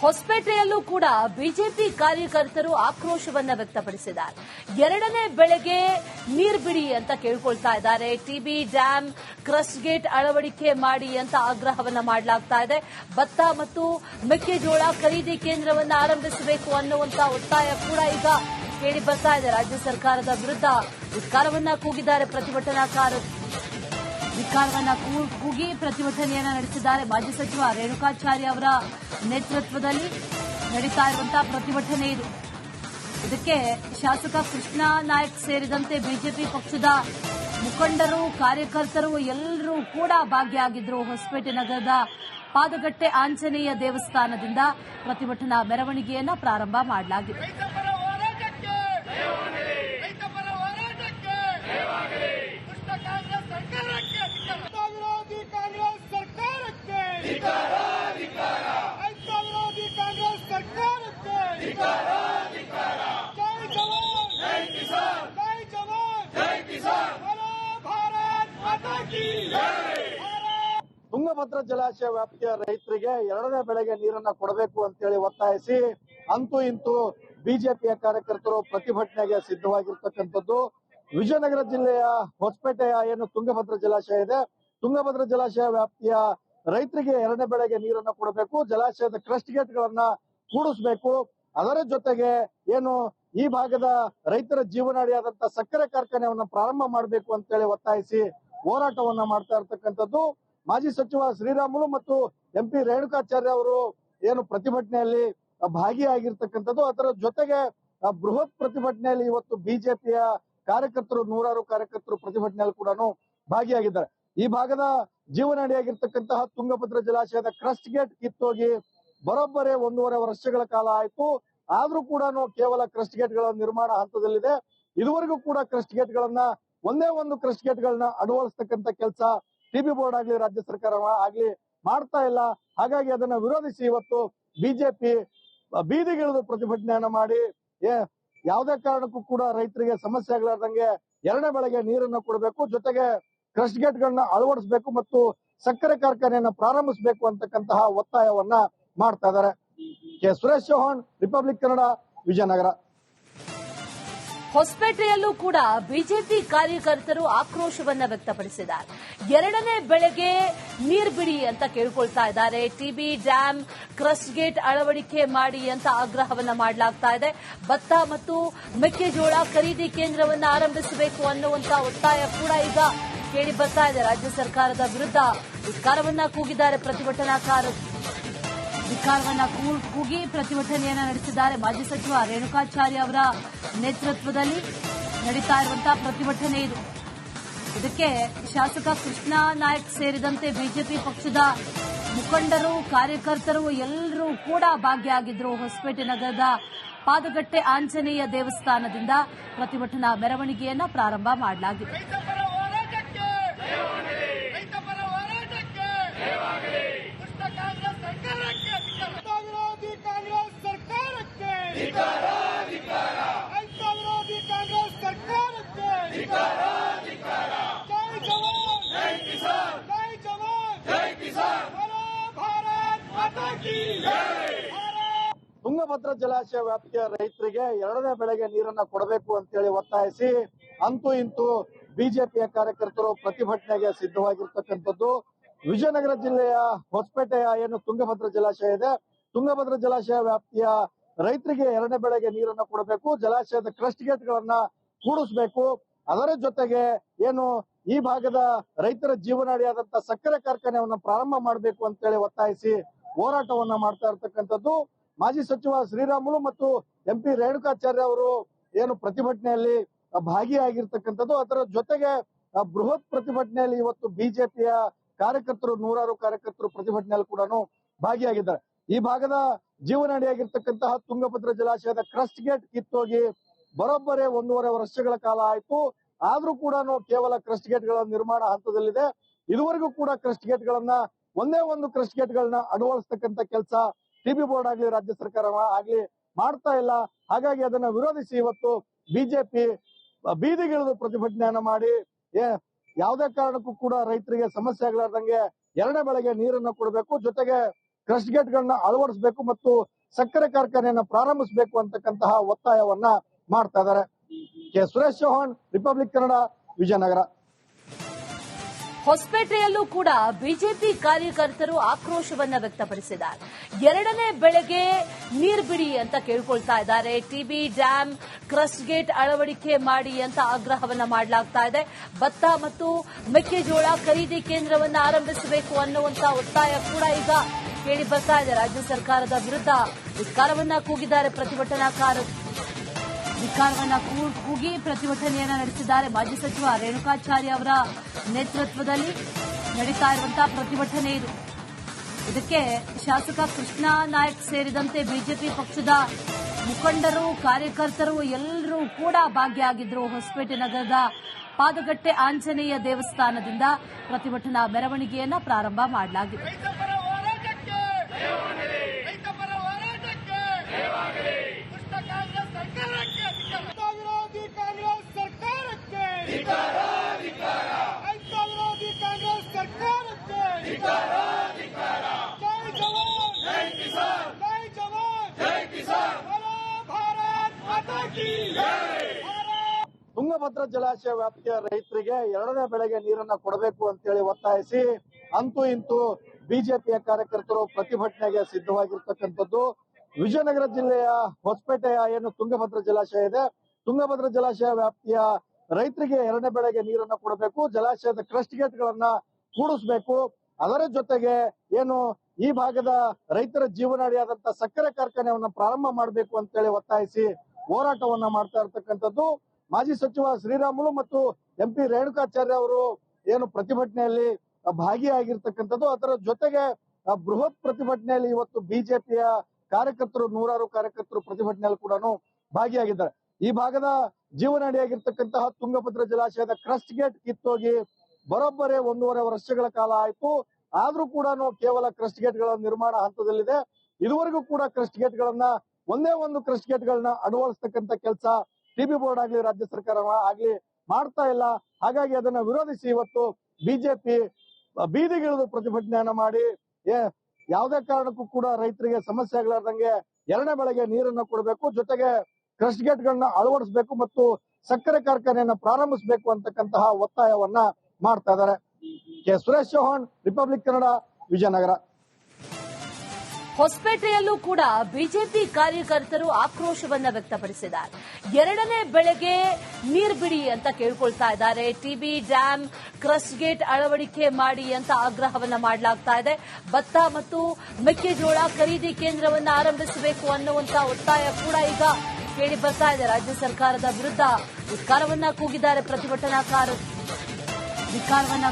ಹೊಸಪೇಟೆಯಲ್ಲೂ ಕೂಡ ಬಿಜೆಪಿ ಕಾರ್ಯಕರ್ತರು ಆಕ್ರೋಶವನ್ನ ವ್ಯಕ್ತಪಡಿಸಿದ್ದಾರೆ. ಎರಡನೇ ಬೆಳೆಗೆ ನೀರು ಬಿಡಿ ಅಂತ ಕೇಳ್ಕೊಳ್ತಾ ಇದ್ದಾರೆ. ಟಿಬಿ ಡ್ಯಾಂ ಕ್ರಸ್ಟ್ ಗೇಟ್ ಅಳವಡಿಕೆ ಮಾಡಿ ಅಂತ ಆಗ್ರಹವನ್ನ ಮಾಡಲಾಗ್ತಾ ಇದೆ. ಭತ್ತ ಮತ್ತು ಮೆಕ್ಕೆಜೋಳ ಖರೀದಿ ಕೇಂದ್ರವನ್ನ ಆರಂಭಿಸಬೇಕು ಅನ್ನುವಂತ ಒತ್ತಾಯ ಕೂಡ ಈಗ ಕೇಳಿ ಬರ್ತಾ ಇದೆ. ರಾಜ್ಯ ಸರ್ಕಾರದ ವಿರುದ್ಧ ಧಿಕ್ಕಾರವನ್ನ ಕೂಗಿದ್ದಾರೆ ಪ್ರತಿಭಟನಾಕಾರರು. ಧಿಕ್ಕಾರವನ್ನ ಕೂಗಿ ಪ್ರತಿಭಟನೆಯನ್ನ ನಡೆಸಿದ್ದಾರೆ. ಮಾಜಿ ಸಚಿವ ರೇಣುಕಾಚಾರ್ಯ ಅವರ ನೇತೃತ್ವದಲ್ಲಿ ನಡೀತಾ ಇರುವಂತಹ ಪ್ರತಿಭಟನೆ ಇದು. ಇದಕ್ಕೆ ಶಾಸಕ ಕೃಷ್ಣ ನಾಯ್ಕ್ ಸೇರಿದಂತೆ ಬಿಜೆಪಿ ಪಕ್ಷದ ಮುಖಂಡರು, ಕಾರ್ಯಕರ್ತರು ಎಲ್ಲರೂ ಕೂಡ ಭಾಗಿಯಾಗಿದ್ದರು. ಹೊಸಪೇಟೆ ನಗರದ ಪಾದಗಟ್ಟೆ ಆಂಜನೇಯ ದೇವಸ್ಥಾನದಿಂದ ಪ್ರತಿಭಟನಾ ಮೆರವಣಿಗೆಯನ್ನ ಪ್ರಾರಂಭ ಮಾಡಲಾಗಿದೆ. ತುಂಗಭದ್ರಾ ಜಲಾಶಯ ವ್ಯಾಪ್ತಿಯ ರೈತರಿಗೆ ಎರಡನೇ ಬೆಳೆಗೆ ನೀರನ್ನ ಕೊಡಬೇಕು ಅಂತೇಳಿ ಒತ್ತಾಯಿಸಿ ಅಂತೂ ಇಂತೂ ಬಿಜೆಪಿಯ ಕಾರ್ಯಕರ್ತರು ಪ್ರತಿಭಟನೆಗೆ ಸಿದ್ಧವಾಗಿರ್ತಕ್ಕಂಥದ್ದು. ವಿಜಯನಗರ ಜಿಲ್ಲೆಯ ಹೊಸಪೇಟೆಯ ಏನು ತುಂಗಭದ್ರಾ ಜಲಾಶಯ ಇದೆ, ತುಂಗಭದ್ರಾ ಜಲಾಶಯ ವ್ಯಾಪ್ತಿಯ ರೈತರಿಗೆ ಎರಡನೇ ಬೆಳೆಗೆ ನೀರನ್ನ ಕೊಡಬೇಕು, ಜಲಾಶಯದ ಕ್ರಸ್ಟ್ ಗೇಟ್ ಗಳನ್ನ ಕೂಡಿಸಬೇಕು. ಅದರ ಜೊತೆಗೆ ಏನು ಈ ಭಾಗದ ರೈತರ ಜೀವನಾಡಿಯಾದಂತಹ ಸಕ್ಕರೆ ಕಾರ್ಖಾನೆಯನ್ನ ಪ್ರಾರಂಭ ಮಾಡಬೇಕು ಅಂತೇಳಿ ಒತ್ತಾಯಿಸಿ ಹೋರಾಟವನ್ನ ಮಾಡ್ತಾ ಇರ್ತಕ್ಕಂಥದ್ದು. ಮಾಜಿ ಸಚಿವ ಶ್ರೀರಾಮುಲು ಮತ್ತು ಎಂಪಿ ರೇಣುಕಾಚಾರ್ಯ ಅವರು ಏನು ಪ್ರತಿಭಟನೆಯಲ್ಲಿ ಭಾಗಿಯಾಗಿರ್ತಕ್ಕಂಥದ್ದು. ಅದರ ಜೊತೆಗೆ ಬೃಹತ್ ಪ್ರತಿಭಟನೆಯಲ್ಲಿ ಇವತ್ತು ಬಿಜೆಪಿಯ ಕಾರ್ಯಕರ್ತರು, ನೂರಾರು ಕಾರ್ಯಕರ್ತರು ಪ್ರತಿಭಟನೆಯಲ್ಲಿ ಕೂಡ ಭಾಗಿಯಾಗಿದ್ದಾರೆ. ಈ ಭಾಗದ ಜೀವನಾಡಿಯಾಗಿರ್ತಕ್ಕಂತಹ ತುಂಗಭದ್ರಾ ಜಲಾಶಯದ ಕ್ರಸ್ಟ್ ಗೇಟ್ ಕಿತ್ತೋಗಿ ಬರೋಬ್ಬರಿ 1.5 ವರ್ಷಗಳ ಕಾಲ ಆಯ್ತು. ಆದ್ರೂ ಕೂಡ ಕೇವಲ ಕ್ರಸ್ಟ್ ಗೇಟ್ ಗಳ ನಿರ್ಮಾಣ ಹಂತದಲ್ಲಿದೆ. ಇದುವರೆಗೂ ಕೂಡ ಕ್ರಸ್ಟ್ ಗೇಟ್ ಗಳನ್ನ ಒಂದೇ ಒಂದು ಕ್ರಸ್ಟ್ ಗೇಟ್ ಗಳನ್ನ ಅಳವಡಿಸ್ತಕ್ಕಂಥ ಕೆಲಸ ಟಿಬಿ ಬೋರ್ಡ್ ಆಗ್ಲಿ ರಾಜ್ಯ ಸರ್ಕಾರ ಆಗ್ಲಿ ಮಾಡ್ತಾ ಇಲ್ಲ. ಹಾಗಾಗಿ ಅದನ್ನ ವಿರೋಧಿಸಿ ಇವತ್ತು ಬಿಜೆಪಿ ಬೀದಿಗಿಳಿದು ಪ್ರತಿಭಟನೆಯನ್ನ ಮಾಡಿ ಯಾವುದೇ ಕಾರಣಕ್ಕೂ ಕೂಡ ರೈತರಿಗೆ ಸಮಸ್ಯೆ ಆಗಲಾರ್ದಂಗೆ ಎರಡನೇ ಬೆಳೆಗೆ ನೀರನ್ನ ಕೊಡಬೇಕು, ಜೊತೆಗೆ ಕ್ರಸ್ಟ್ ಗೇಟ್ ಗಳನ್ನ ಅಳವಡಿಸಬೇಕು ಮತ್ತು ಸಕ್ಕರೆ ಕಾರ್ಖಾನೆಯನ್ನ ಪ್ರಾರಂಭಿಸಬೇಕು ಅಂತಕ್ಕಂತಹ ಒತ್ತಾಯವನ್ನ ಮಾಡ್ತಾ ಇದ್ದಾರೆ. K Suresh Chauhan, Republic Kannada, Vijayanagara. ಹೊಸಪೇಟೆಯಲ್ಲೂ ಕೂಡ ಬಿಜೆಪಿ ಕಾರ್ಯಕರ್ತರು ಆಕ್ರೋಶವನ್ನ ವ್ಯಕ್ತಪಡಿಸಿದ್ದಾರೆ. ಎರಡನೇ ಬೆಳೆಗೆ ನೀರು ಬಿಡಿ ಅಂತ ಕೇಳ್ಕೊಳ್ತಾ ಇದ್ದಾರೆ. ಟಿಬಿ ಡ್ಯಾಂ ಕ್ರಸ್ಟ್ ಗೇಟ್ ಅಳವಡಿಕೆ ಮಾಡಿ ಅಂತ ಆಗ್ರಹವನ್ನ ಮಾಡಲಾಗ್ತಾ ಇದೆ. ಭತ್ತ ಮತ್ತು ಮೆಕ್ಕೆಜೋಳ ಖರೀದಿ ಕೇಂದ್ರವನ್ನ ಆರಂಭಿಸಬೇಕು ಅನ್ನುವಂತ ಒತ್ತಾಯ ಕೂಡ ಈಗ ಕೇಳಿ ಬರ್ತಾ ಇದೆ. ರಾಜ್ಯ ಸರ್ಕಾರದ ವಿರುದ್ಧ ಧಿಕ್ಕಾರವನ್ನ ಕೂಗಿದ್ದಾರೆ ಪ್ರತಿಭಟನಾಕಾರರು. ಧಿಕ್ಕಾರವನ್ನ ಕೂಗಿ ಪ್ರತಿಭಟನೆಯನ್ನ ನಡೆಸಿದ್ದಾರೆ. ಮಾಜಿ ಸಚಿವ ರೇಣುಕಾಚಾರ್ಯ ಅವರ ನೇತೃತ್ವದಲ್ಲಿ ನಡೀತಾ ಇರುವಂತಹ ಪ್ರತಿಭಟನೆ ಇದು. ಇದಕ್ಕೆ ಶಾಸಕ ಕೃಷ್ಣ ನಾಯ್ಕ್ ಸೇರಿದಂತೆ ಬಿಜೆಪಿ ಪಕ್ಷದ ಮುಖಂಡರು, ಕಾರ್ಯಕರ್ತರು ಎಲ್ಲರೂ ಕೂಡ ಭಾಗಿಯಾಗಿದ್ದರು. ಹೊಸಪೇಟೆ ನಗರದ ಪಾದಗಟ್ಟೆ ಆಂಜನೇಯ ದೇವಸ್ಥಾನದಿಂದ ಪ್ರತಿಭಟನಾ ಮೆರವಣಿಗೆಯನ್ನ ಪ್ರಾರಂಭ ಮಾಡಲಾಗಿದೆ. ತುಂಗಭದ್ರಾ ಜಲಾಶಯ ವ್ಯಾಪ್ತಿಯ ರೈತರಿಗೆ ಎರಡನೇ ಬೆಳೆಗೆ ನೀರನ್ನ ಕೊಡಬೇಕು ಅಂತೇಳಿ ಒತ್ತಾಯಿಸಿ ಅಂತೂ ಇಂತೂ ಬಿಜೆಪಿಯ ಕಾರ್ಯಕರ್ತರು ಪ್ರತಿಭಟನೆಗೆ ಸಿದ್ಧವಾಗಿರ್ತಕ್ಕಂಥದ್ದು. ವಿಜಯನಗರ ಜಿಲ್ಲೆಯ ಹೊಸಪೇಟೆಯ ಏನು ತುಂಗಭದ್ರಾ ಜಲಾಶಯ ಇದೆ, ತುಂಗಭದ್ರಾ ಜಲಾಶಯ ವ್ಯಾಪ್ತಿಯ ರೈತರಿಗೆ ಎರಡನೇ ಬೆಳೆಗೆ ನೀರನ್ನ ಕೊಡಬೇಕು, ಜಲಾಶಯದ ಕ್ರಸ್ಟ್ ಗೇಟ್ ಗಳನ್ನ ಕೂಡಿಸಬೇಕು. ಅದರ ಜೊತೆಗೆ ಏನು ಈ ಭಾಗದ ರೈತರ ಜೀವನಾಡಿಯಾದಂತಹ ಸಕ್ಕರೆ ಕಾರ್ಖಾನೆಯನ್ನ ಪ್ರಾರಂಭ ಮಾಡಬೇಕು ಅಂತೇಳಿ ಒತ್ತಾಯಿಸಿ ಹೋರಾಟವನ್ನ ಮಾಡ್ತಾ ಇರ್ತಕ್ಕಂಥದ್ದು. ಮಾಜಿ ಸಚಿವ ಶ್ರೀರಾಮುಲು ಮತ್ತು ಎಂಪಿ ರೇಣುಕಾಚಾರ್ಯ ಅವರು ಏನು ಪ್ರತಿಭಟನೆಯಲ್ಲಿ ಭಾಗಿಯಾಗಿರ್ತಕ್ಕಂಥದ್ದು. ಅದರ ಜೊತೆಗೆ ಬೃಹತ್ ಪ್ರತಿಭಟನೆಯಲ್ಲಿ ಇವತ್ತು ಬಿಜೆಪಿಯ ಕಾರ್ಯಕರ್ತರು, ನೂರಾರು ಕಾರ್ಯಕರ್ತರು ಪ್ರತಿಭಟನೆಯಲ್ಲಿ ಕೂಡ ಭಾಗಿಯಾಗಿದ್ದಾರೆ. ಈ ಭಾಗದ ಜೀವನಾಡಿಯಾಗಿರ್ತಕ್ಕಂತಹ ತುಂಗಭದ್ರಾ ಜಲಾಶಯದ ಕ್ರಸ್ಟ್ ಗೇಟ್ ಕಿತ್ತೋಗಿ ಬರೋಬ್ಬರಿ 1.5 ವರ್ಷಗಳ ಕಾಲ ಆಯ್ತು. ಆದ್ರೂ ಕೂಡ ಕೇವಲ ಕ್ರಸ್ಟ್ ಗೇಟ್ ಗಳ ನಿರ್ಮಾಣ ಹಂತದಲ್ಲಿದೆ. ಇದುವರೆಗೂ ಕೂಡ ಕ್ರಸ್ಟ್ ಗೇಟ್ ಗಳನ್ನ ಒಂದೇ ಒಂದು ಕ್ರಸ್ಟ್ ಗೇಟ್ ಗಳನ್ನ ಅಳವಡಿಸ್ತಕ್ಕಂಥ ಕೆಲಸ ಟಿಬಿ ಬೋರ್ಡ್ ಆಗ್ಲಿ ರಾಜ್ಯ ಸರ್ಕಾರ ಆಗ್ಲಿ ಮಾಡ್ತಾ ಇಲ್ಲ. ಹಾಗಾಗಿ ಅದನ್ನ ವಿರೋಧಿಸಿ ಇವತ್ತು ಬಿಜೆಪಿ ಬೀದಿಗಿಳಿದು ಪ್ರತಿಭಟನೆಯನ್ನ ಮಾಡಿ ಯಾವುದೇ ಕಾರಣಕ್ಕೂ ಕೂಡ ರೈತರಿಗೆ ಸಮಸ್ಯೆ ಆಗಲಾರ್ದಂಗೆ ಎರಡನೇ ಬೆಳೆಗೆ ನೀರನ್ನ ಕೊಡಬೇಕು, ಜೊತೆಗೆ ಕ್ರಸ್ಟ್ ಗೇಟ್ ಗಳನ್ನ ಅಳವಡಿಸಬೇಕು ಮತ್ತು ಸಕ್ಕರೆ ಕಾರ್ಖಾನೆಯನ್ನ ಪ್ರಾರಂಭಿಸಬೇಕು ಅಂತಕ್ಕಂತಹ ಒತ್ತಾಯವನ್ನ ಮಾಡ್ತಾ ಇದ್ದಾರೆ. K Suresh Chauhan, Republic Kannada, Vijayanagara. ಹೊಸಪೇಟೆಯಲ್ಲೂ ಕೂಡ ಬಿಜೆಪಿ ಕಾರ್ಯಕರ್ತರು ಆಕ್ರೋಶವನ್ನ ವ್ಯಕ್ತಪಡಿಸಿದ್ದಾರೆ. ಎರಡನೇ ಬೆಳೆಗೆ ನೀರು ಬಿಡಿ ಅಂತ ಕೇಳ್ಕೊಳ್ತಾ ಇದ್ದಾರೆ. ಟಿಬಿ ಡ್ಯಾಂ, ಕ್ರಸ್ಟ್ ಗೇಟ್ ಅಳವಡಿಕೆ ಮಾಡಿ ಅಂತ ಆಗ್ರಹವನ್ನ ಮಾಡಲಾಗ್ತಾ ಇದೆ. ಭತ್ತ ಮತ್ತು ಮೆಕ್ಕೆಜೋಳ ಖರೀದಿ ಕೇಂದ್ರವನ್ನ ಆರಂಭಿಸಬೇಕು ಅನ್ನುವಂತ ಒತ್ತಾಯ ಕೂಡ ಈಗ ಕೇಳಿ ಬರ್ತಾ ಇದೆ. ರಾಜ್ಯ ಸರ್ಕಾರದ ವಿರುದ್ಧ ಧಿಕ್ಕಾರವನ್ನ ಕೂಗಿದ್ದಾರೆ ಪ್ರತಿಭಟನಾಕಾರರು. ಧಿಕ್ಕಾರವನ್ನ ಕೂಗಿ ಪ್ರತಿಭಟನೆಯನ್ನ ನಡೆಸಿದ್ದಾರೆ. ಮಾಜಿ ಸಚಿವ ರೇಣುಕಾಚಾರ್ಯ ಅವರ ನೇತೃತ್ವದಲ್ಲಿ ನಡೀತಾ ಇರುವಂತಹ ಪ್ರತಿಭಟನೆ ಇದು. ಇದಕ್ಕೆ ಶಾಸಕ ಕೃಷ್ಣ ನಾಯಕ್ ಸೇರಿದಂತೆ ಬಿಜೆಪಿ ಪಕ್ಷದ ಮುಖಂಡರು, ಕಾರ್ಯಕರ್ತರು ಎಲ್ಲರೂ ಕೂಡ ಭಾಗಿಯಾಗಿದ್ದರು. ಹೊಸಪೇಟೆ ನಗರದ ಪಾದಗಟ್ಟೆ ಆಂಜನೇಯ ದೇವಸ್ಥಾನದಿಂದ ಪ್ರತಿಭಟನಾ ಮೆರವಣಿಗೆಯನ್ನ ಪ್ರಾರಂಭ ಮಾಡಲಾಗಿದೆ. ತುಂಗಭದ್ರಾ ಜಲಾಶಯ ವ್ಯಾಪ್ತಿಯ ರೈತರಿಗೆ ಎರಡನೇ ಬೆಳೆಗೆ ನೀರನ್ನ ಕೊಡಬೇಕು ಅಂತೇಳಿ ಒತ್ತಾಯಿಸಿ ಅಂತೂ ಇಂತೂ ಬಿಜೆಪಿಯ ಕಾರ್ಯಕರ್ತರು ಪ್ರತಿಭಟನೆಗೆ ಸಿದ್ಧವಾಗಿರ್ತಕ್ಕಂಥದ್ದು. ವಿಜಯನಗರ ಜಿಲ್ಲೆಯ ಹೊಸಪೇಟೆಯ ಏನು ತುಂಗಭದ್ರಾ ಜಲಾಶಯ ಇದೆ, ತುಂಗಭದ್ರಾ ಜಲಾಶಯ ವ್ಯಾಪ್ತಿಯ ರೈತರಿಗೆ ಎರಡನೇ ಬೆಳೆಗೆ ನೀರನ್ನ ಕೊಡಬೇಕು, ಜಲಾಶಯದ ಕ್ರಸ್ಟ್ ಗೇಟ್ ಗಳನ್ನ ಕೂಡಿಸಬೇಕು, ಅದರ ಜೊತೆಗೆ ಏನು ಈ ಭಾಗದ ರೈತರ ಜೀವನಾಡಿಯಾದಂತಹ ಸಕ್ಕರೆ ಕಾರ್ಖಾನೆಯನ್ನ ಪ್ರಾರಂಭ ಮಾಡಬೇಕು ಅಂತೇಳಿ ಒತ್ತಾಯಿಸಿ ಹೋರಾಟವನ್ನ ಮಾಡ್ತಾ ಇರ್ತಕ್ಕಂಥದ್ದು. ಮಾಜಿ ಸಚಿವ ಶ್ರೀರಾಮುಲು ಮತ್ತು ಎಂಪಿ ರೇಣುಕಾಚಾರ್ಯ ಅವರು ಏನು ಪ್ರತಿಭಟನೆಯಲ್ಲಿ ಭಾಗಿಯಾಗಿರ್ತಕ್ಕಂಥದ್ದು. ಅದರ ಜೊತೆಗೆ ಬೃಹತ್ ಪ್ರತಿಭಟನೆಯಲ್ಲಿ ಇವತ್ತು ಬಿಜೆಪಿಯ ಕಾರ್ಯಕರ್ತರು, ನೂರಾರು ಕಾರ್ಯಕರ್ತರು ಪ್ರತಿಭಟನೆಯಲ್ಲಿ ಕೂಡ ಭಾಗಿಯಾಗಿದ್ದಾರೆ. ಈ ಭಾಗದ ಜೀವನಾಡಿಯಾಗಿರ್ತಕ್ಕಂತಹ ತುಂಗಭದ್ರಾ ಜಲಾಶಯದ ಕ್ರಸ್ಟ್ ಗೇಟ್ ಕಿತ್ತೋಗಿ ಬರೋಬ್ಬರಿ 1.5 ವರ್ಷಗಳ ಕಾಲ ಆಯ್ತು. ಆದ್ರೂ ಕೂಡ ಕೇವಲ ಕ್ರಸ್ಟ್ ಗೇಟ್ ಗಳ ನಿರ್ಮಾಣ ಹಂತದಲ್ಲಿದೆ. ಇದುವರೆಗೂ ಕೂಡ ಕ್ರಸ್ಟ್ ಗೇಟ್ ಗಳನ್ನ ಒಂದೇ ಒಂದು ಕ್ರಸ್ಟ್ ಗೇಟ್ ಗಳನ್ನ ಅಳವಡಿಸ್ತಕ್ಕಂಥ ಕೆಲಸ ಟಿಬಿ ಬೋರ್ಡ್ ಆಗ್ಲಿ ರಾಜ್ಯ ಸರ್ಕಾರ ಆಗ್ಲಿ ಮಾಡ್ತಾ ಇಲ್ಲ. ಹಾಗಾಗಿ ಅದನ್ನ ವಿರೋಧಿಸಿ ಇವತ್ತು ಬಿಜೆಪಿ ಬೀದಿಗಿಳಿದು ಪ್ರತಿಭಟನೆಯನ್ನ ಮಾಡಿ ಯಾವುದೇ ಕಾರಣಕ್ಕೂ ಕೂಡ ರೈತರಿಗೆ ಸಮಸ್ಯೆ ಆಗಲಾರ್ದಂಗೆ ಎರಡನೇ ಬೆಳೆಗೆ ನೀರನ್ನ ಕೊಡಬೇಕು, ಜೊತೆಗೆ ಕ್ರಸ್ಟ್ ಗೇಟ್ ಗಳನ್ನ ಅಳವಡಿಸಬೇಕು ಮತ್ತು ಸಕ್ಕರೆ ಕಾರ್ಖಾನೆಯನ್ನ ಪ್ರಾರಂಭಿಸಬೇಕು ಅಂತಕ್ಕಂತಹ ಒತ್ತಾಯವನ್ನ ಮಾಡ್ತಾ ಇದ್ದಾರೆ. K Suresh Chauhan, Republic Kannada, Vijayanagara. ಹೊಸಪೇಟೆಯಲ್ಲೂ ಕೂಡ ಬಿಜೆಪಿ ಕಾರ್ಯಕರ್ತರು ಆಕ್ರೋಶವನ್ನ ವ್ಯಕ್ತಪಡಿಸಿದ್ದಾರೆ. ಎರಡನೇ ಬೆಳೆಗೆ ನೀರು ಬಿಡಿ ಅಂತ ಕೇಳ್ಕೊಳ್ತಾ ಇದ್ದಾರೆ. ಟಿಬಿ ಡ್ಯಾಂ, ಕ್ರಸ್ಟ್ ಗೇಟ್ ಅಳವಡಿಕೆ ಮಾಡಿ ಅಂತ ಆಗ್ರಹವನ್ನ ಮಾಡಲಾಗ್ತಾ ಇದೆ. ಭತ್ತ ಮತ್ತು ಮೆಕ್ಕೆಜೋಳ ಖರೀದಿ ಕೇಂದ್ರವನ್ನ ಆರಂಭಿಸಬೇಕು ಅನ್ನುವಂತ ಒತ್ತಾಯ ಕೂಡ ಈಗ ಕೇಳಿ ಬರ್ತಾ ಇದೆ. ರಾಜ್ಯ ಸರ್ಕಾರದ ವಿರುದ್ಧ ಧಿಕ್ಕಾರವನ್ನ ಕೂಗಿದ್ದಾರೆ ಪ್ರತಿಭಟನಾಕಾರರು. ಧಿಕ್ಕಾರವನ್ನ